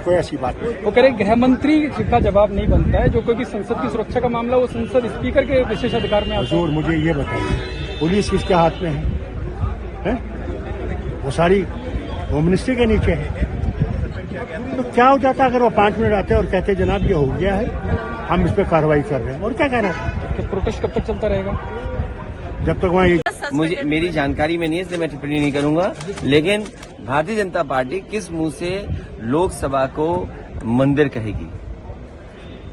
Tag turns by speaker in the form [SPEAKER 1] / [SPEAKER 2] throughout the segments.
[SPEAKER 1] कोई ऐसी बात नहीं।
[SPEAKER 2] वो कह रहे गृह मंत्री का जवाब नहीं बनता है, जो कोई भी संसद की सुरक्षा का मामला वो संसद स्पीकर के विशेष अधिकार में आता है।
[SPEAKER 1] हुजूर मुझे ये बताइए, पुलिस किसके हाथ में है? वो सारी होम मिनिस्ट्री के नीचे है। तो क्या हो जाता अगर वो 5 मिनट आते और कहते जनाब ये हो गया है, हम इस पर कार्रवाई कर रहे हैं, और क्या कहना है?
[SPEAKER 2] तो प्रोटेस्ट कब तक चलता रहेगा?
[SPEAKER 1] जब तक वहाँ
[SPEAKER 3] मुझे मेरी जानकारी में नहीं है, इसलिए मैं टिप्पणी नहीं करूंगा। लेकिन भारतीय जनता पार्टी किस मुंह से लोकसभा को मंदिर कहेगी?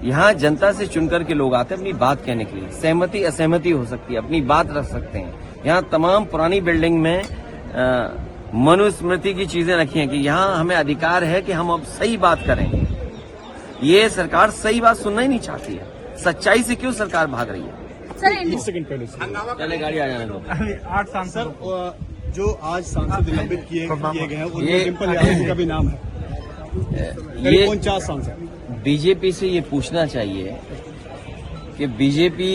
[SPEAKER 3] यहाँ जनता से चुनकर के लोग आते हैं अपनी बात कहने के लिए। सहमति असहमति हो सकती है, अपनी बात रख सकते हैं। यहाँ तमाम पुरानी बिल्डिंग में मनुस्मृति की चीजें रखी हैं कि यहाँ हमें अधिकार है कि हम अब सही बात करें। ये सरकार सही बात सुनना ही नहीं चाहती है। सच्चाई से क्यों सरकार भाग रही है?
[SPEAKER 2] सेकंड पहले
[SPEAKER 3] चले गाड़ी आ जाने दो।
[SPEAKER 4] 8 सांसद जो आज सांसद निलंबित किए गए हैं, उनमें डिम्पल यादव जी का भी नाम है।
[SPEAKER 3] ये
[SPEAKER 4] 49 सांसद।
[SPEAKER 3] बीजेपी से ये पूछना चाहिए कि बीजेपी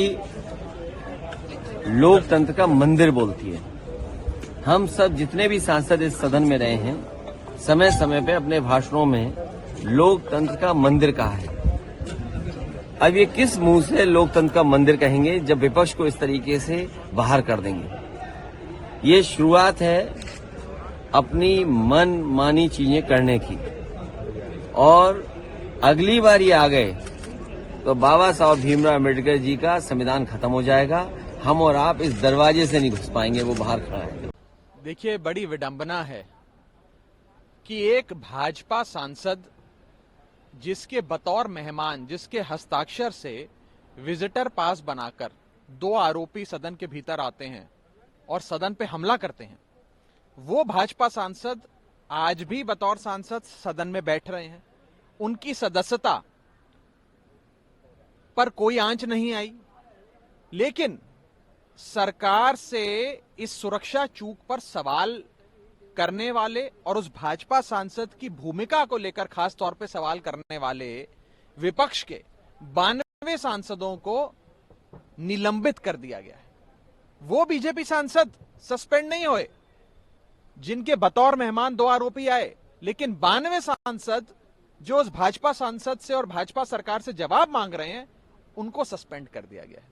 [SPEAKER 3] लोकतंत्र का मंदिर बोलती है। हम सब जितने भी सांसद इस सदन में रहे हैं, समय समय पे अपने भाषणों में लोकतंत्र का मंदिर कहा है। अब ये किस मुंह से लोकतंत्र का मंदिर कहेंगे जब विपक्ष को इस तरीके से बाहर कर देंगे? ये शुरुआत है अपनी मन मानी चीजें करने की, और अगली बार ये आ गए तो बाबा साहब भीमराव अम्बेडकर जी का संविधान खत्म हो जाएगा। हम और आप इस दरवाजे से नहीं घुस पाएंगे, वो बाहर खड़ा है।
[SPEAKER 5] देखिए, बड़ी विडंबना है कि एक भाजपा सांसद जिसके बतौर मेहमान, जिसके हस्ताक्षर से विजिटर पास बनाकर 2 आरोपी सदन के भीतर आते हैं और सदन पे हमला करते हैं, वो भाजपा सांसद आज भी बतौर सांसद सदन में बैठ रहे हैं। उनकी सदस्यता पर कोई आंच नहीं आई, लेकिन सरकार से इस सुरक्षा चूक पर सवाल करने वाले और उस भाजपा सांसद की भूमिका को लेकर खास तौर पे सवाल करने वाले विपक्ष के 92 सांसदों को निलंबित कर दिया गया है। वो बीजेपी सांसद सस्पेंड नहीं हुए जिनके बतौर मेहमान 2 आरोपी आए, लेकिन 92 सांसद जो उस भाजपा सांसद से और भाजपा सरकार से जवाब मांग रहे हैं, उनको सस्पेंड कर दिया गया है।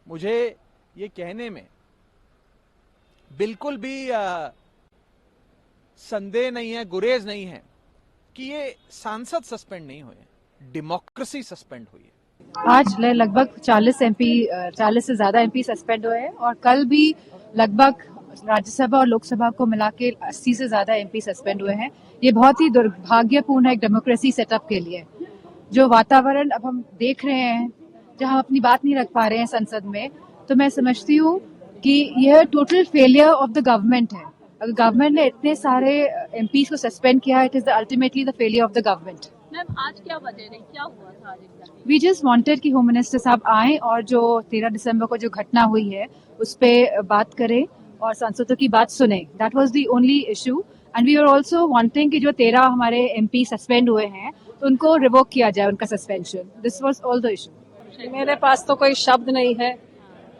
[SPEAKER 5] मुझे ये कहने में बिल्कुल भी संदेह नहीं है, गुरेज नहीं है कि ये सांसद सस्पेंड नहीं हुए, डेमोक्रेसी सस्पेंड हुई है।
[SPEAKER 6] आज लगभग 40 से ज्यादा एमपी सस्पेंड हुए हैं, और कल भी लगभग राज्यसभा और लोकसभा को मिला के 80 से ज्यादा एमपी सस्पेंड हुए हैं। ये बहुत ही दुर्भाग्यपूर्ण है एक डेमोक्रेसी सेटअप के लिए। जो वातावरण अब हम देख रहे हैं, जहां हम अपनी बात नहीं रख पा रहे हैं संसद में, तो मैं समझती हूँ कि यह total failure of the government है। अगर गवर्नमेंट ने इतने सारे एमपीज को सस्पेंड किया है, it is ultimately the failure of the government.
[SPEAKER 7] Ma'am, आज क्या वजह रही, क्या हुआ था आज?
[SPEAKER 6] वी जस्ट वांटेड कि होम मिनिस्टर साहब आए और जो 13 दिसंबर को जो घटना हुई है उस पर बात करें और सांसदों की बात सुने। That was the only issue, and we are also wanting कि जो 13 हमारे एमपी सस्पेंड हुए हैं तो उनको रिवोक किया जाए उनका suspension. This was all the issue.
[SPEAKER 7] मेरे पास तो कोई शब्द नहीं है।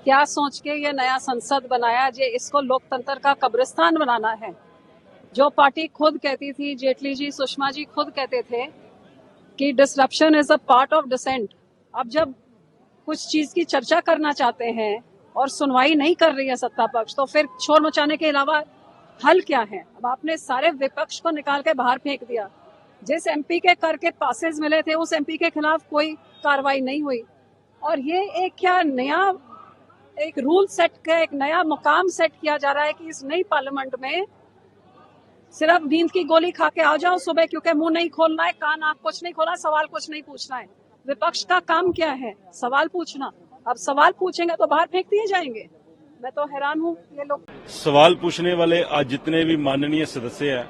[SPEAKER 7] क्या सोच के ये नया संसद बनाया, ये इसको लोकतंत्र का कब्रिस्तान बनाना है। जो पार्टी खुद कहती थी, जेटली जी, सुषमा जी खुद कहते थे कि disruption is a part of dissent. अब जब कुछ चीज की चर्चा करना चाहते हैं और सुनवाई नहीं कर रही है सत्ता पक्ष, तो फिर शोर मचाने के अलावा हल क्या है? अब आपने सारे विपक्ष को निकाल के बाहर फेंक दिया। जिस एमपी के कर के पासेज मिले थे, उस एमपी के खिलाफ कोई कार्रवाई नहीं हुई, और ये एक क्या नया एक रूल सेट का एक नया मुकाम सेट किया जा रहा है कि इस नई पार्लियामेंट में सिर्फ नींद की गोली खा के आ जाओ सुबह, क्योंकि मुंह नहीं खोलना है, कान आंख कुछ नहीं खोलना, सवाल कुछ नहीं पूछना है। विपक्ष का काम क्या है? सवाल पूछना। अब सवाल पूछेंगे तो बाहर फेंक दिए जाएंगे। मैं तो हैरान हूँ ये लोग।
[SPEAKER 8] सवाल पूछने वाले आज जितने भी माननीय सदस्य हैं,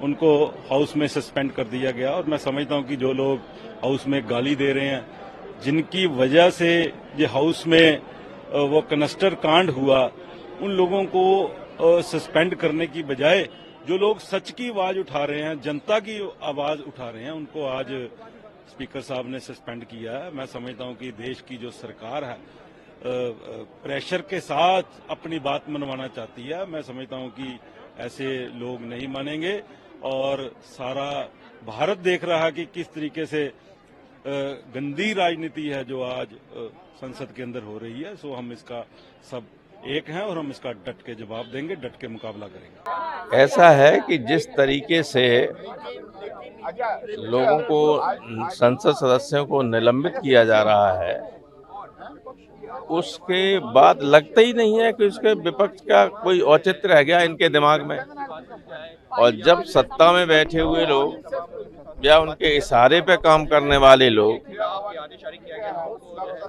[SPEAKER 8] उनको हाउस में सस्पेंड कर दिया गया। और मैं समझता हूँ कि जो लोग हाउस में गाली दे रहे हैं, जिनकी वजह से ये हाउस में वो कनस्टर कांड हुआ, उन लोगों को सस्पेंड करने की बजाय जो लोग सच की आवाज उठा रहे हैं, जनता की आवाज उठा रहे हैं, उनको आज स्पीकर साहब ने सस्पेंड किया है। मैं समझता हूं कि देश की जो सरकार है प्रेशर के साथ अपनी बात मनवाना चाहती है। मैं समझता हूं कि ऐसे लोग नहीं मानेंगे। और सारा भारत देख रहा है कि किस तरीके से गंदी राजनीति है जो आज संसद के अंदर हो रही है। सो हम इसका सब एक हैं और हम इसका डट के जवाब देंगे, डट के मुकाबला करेंगे।
[SPEAKER 9] ऐसा है कि जिस तरीके से लोगों को, संसद सदस्यों को निलंबित किया जा रहा है, उसके बाद लगता ही नहीं है कि उसके विपक्ष का कोई औचित्य रह गया इनके दिमाग में। और जब सत्ता में बैठे हुए लोग या उनके इशारे पे काम करने वाले लोग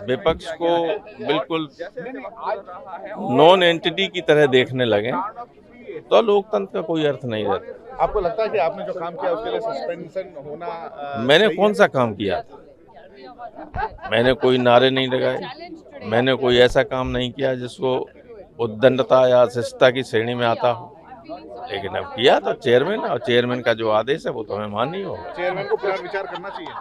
[SPEAKER 9] विपक्ष को बिल्कुल नॉन एंटिटी की तरह देखने लगे तो लोकतंत्र का कोई अर्थ नहीं रहता।
[SPEAKER 10] आपको लगता है कि आपने जो काम किया उसके लिए सस्पेंशन होना
[SPEAKER 9] मैंने कौन सा काम किया? मैंने कोई नारे नहीं लगाए, मैंने कोई ऐसा काम नहीं किया जिसको उद्दंडता या शिष्टता की श्रेणी में आता हो। लेकिन अब किया तो चेयरमैन, और चेयरमैन का जो आदेश है वो तो हमें माननी होगा।
[SPEAKER 10] चेयरमैन को पुनर्विचार करना चाहिए।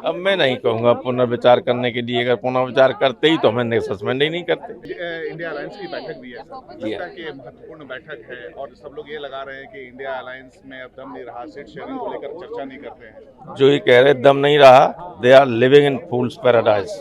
[SPEAKER 9] अब मैं नहीं कहूँगा पुनर्विचार करने के लिए, अगर पुनर्विचार करते ही तो हमें सस्पेंड ही नहीं करते।
[SPEAKER 10] इंडिया अलायंस की बैठक भी है सर, कि महत्वपूर्ण बैठक है और सब लोग ये लगा रहे हैं कि इंडिया अलायंस में अब दम नहीं रहा, सीट शेयरिंग को लेकर चर्चा नहीं करते हैं।
[SPEAKER 9] जो ये कह रहे दम नहीं रहा, they are living in fool's paradise.